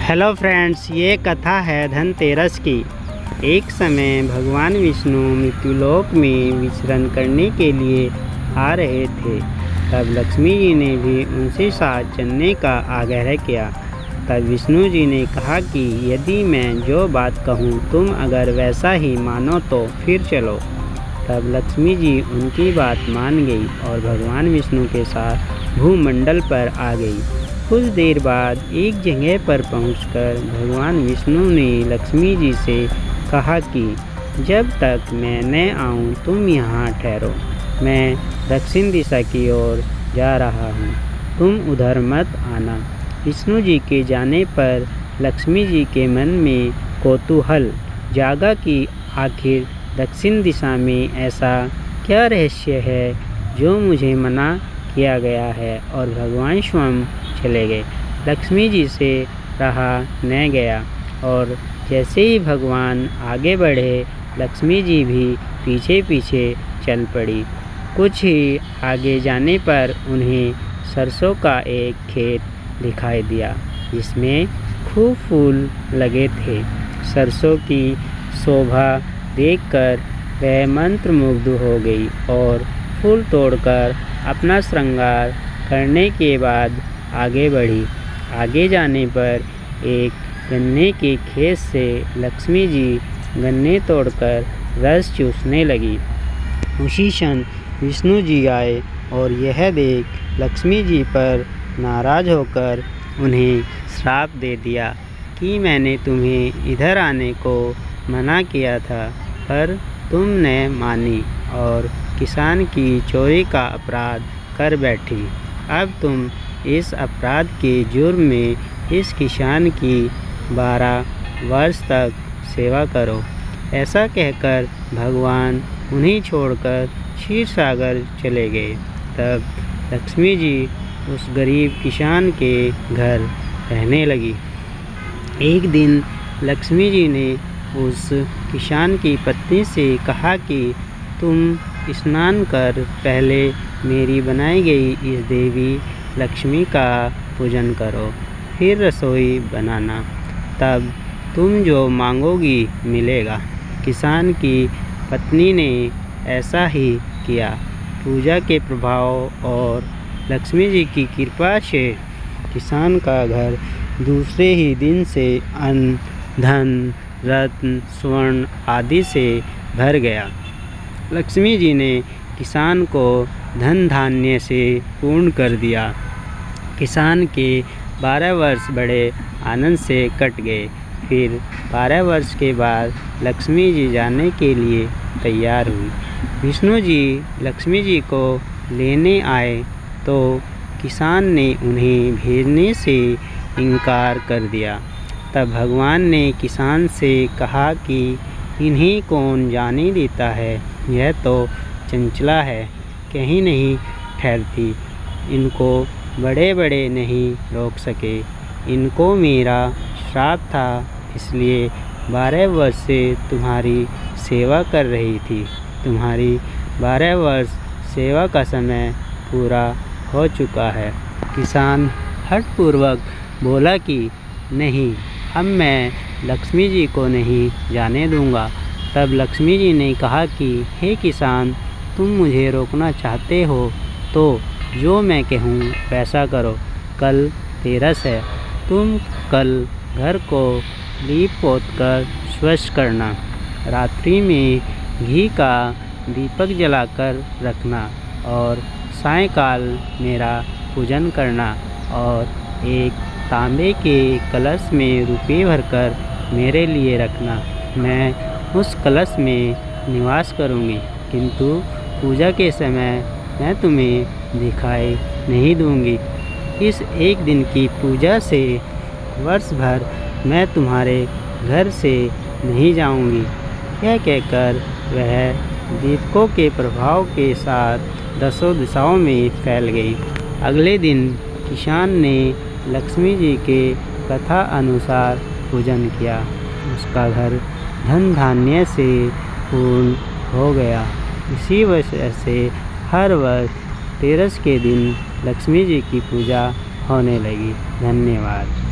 Hello friends, ये कथा है धनतेरस की। एक समय भगवान विष्णु मृत्युलोक में विचरण करने के लिए आ रहे थे। तब लक्ष्मी जी ने भी उनसे साथ चलने का आग्रह किया। तब विष्णु जी ने कहा कि यदि मैं जो बात कहूँ तुम अगर वैसा ही मानो तो फिर चलो। तब लक्ष्मी जी उनकी बात मान गई और भगवान विष्णु के साथ भूमंडल पर आ गई। कुछ देर बाद एक जगह पर पहुंचकर भगवान विष्णु ने लक्ष्मी जी से कहा कि जब तक मैं न आऊं तुम यहाँ ठहरो। मैं दक्षिण दिशा की ओर जा रहा हूँ, तुम उधर मत आना। विष्णु जी के जाने पर लक्ष्मी जी के मन में कौतूहल जागा कि आखिर दक्षिण दिशा में ऐसा क्या रहस्य है जो मुझे मना किया गया है, और भगवान स्वयं चले गए। लक्ष्मी जी से रहा न गया और जैसे ही भगवान आगे बढ़े लक्ष्मी जी भी पीछे पीछे चल पड़ी। कुछ ही आगे जाने पर उन्हें सरसों का एक खेत दिखाई दिया जिसमें खूब फूल लगे थे। सरसों की शोभा देखकर वह मंत्रमुग्ध हो गई और फूल तोड़कर अपना श्रृंगार करने के बाद आगे बढ़ी। आगे जाने पर एक गन्ने के खेत से लक्ष्मी जी गन्ने तोड़कर रस चूसने लगी। उसी क्षण विष्णु जी आए और यह देख लक्ष्मी जी पर नाराज होकर उन्हें श्राप दे दिया कि मैंने तुम्हें इधर आने को मना किया था, पर तुमने मानी और किसान की चोरी का अपराध कर बैठी। अब तुम इस अपराध के जुर्म में इस किसान की 12 वर्ष तक सेवा करो। ऐसा कहकर भगवान उन्हें छोड़कर क्षीर सागर चले गए। तब लक्ष्मी जी उस गरीब किसान के घर रहने लगी। एक दिन लक्ष्मी जी ने उस किसान की पत्नी से कहा कि तुम स्नान कर पहले मेरी बनाई गई इस देवी लक्ष्मी का पूजन करो, फिर रसोई बनाना, तब तुम जो मांगोगी मिलेगा। किसान की पत्नी ने ऐसा ही किया। पूजा के प्रभाव और लक्ष्मी जी की कृपा से किसान का घर दूसरे ही दिन से अन्न, धन, रत्न, स्वर्ण आदि से भर गया। लक्ष्मी जी ने किसान को धन धान्य से पूर्ण कर दिया। किसान के 12 वर्ष बड़े आनंद से कट गए। फिर 12 वर्ष के बाद लक्ष्मी जी जाने के लिए तैयार हुई। विष्णु जी लक्ष्मी जी को लेने आए तो किसान ने उन्हें भेजने से इनकार कर दिया। तब भगवान ने किसान से कहा कि इन्हें कौन जाने देता है, यह तो चंचला है, कहीं नहीं ठहरती, इनको बड़े बड़े नहीं रोक सके। इनको मेरा श्राप था, इसलिए 12 वर्ष से तुम्हारी सेवा कर रही थी। तुम्हारी 12 वर्ष सेवा का समय पूरा हो चुका है। किसान हठपूर्वक बोला कि नहीं, अब मैं लक्ष्मी जी को नहीं जाने दूंगा। तब लक्ष्मी जी ने कहा कि हे किसान, तुम मुझे रोकना चाहते हो तो जो मैं कहूँ वैसा करो। कल तेरस है, तुम कल घर को लीप पोत कर स्वच्छ करना। रात्रि में घी का दीपक जलाकर रखना और सायंकाल मेरा पूजन करना और एक तांबे के कलश में रुपये भरकर मेरे लिए रखना। मैं उस कलश में निवास करूँगी, किंतु पूजा के समय मैं तुम्हें दिखाई नहीं दूँगी। इस एक दिन की पूजा से वर्ष भर मैं तुम्हारे घर से नहीं जाऊँगी। यह कहकर वह दीपकों के प्रभाव के साथ 10 दिशाओं में फैल गई। अगले दिन किसान ने लक्ष्मी जी के कथा अनुसार पूजन किया। उसका घर धन धान्य से पूर्ण हो गया। इसी वजह से हर वर्ष तेरस के दिन लक्ष्मी जी की पूजा होने लगी। धन्यवाद।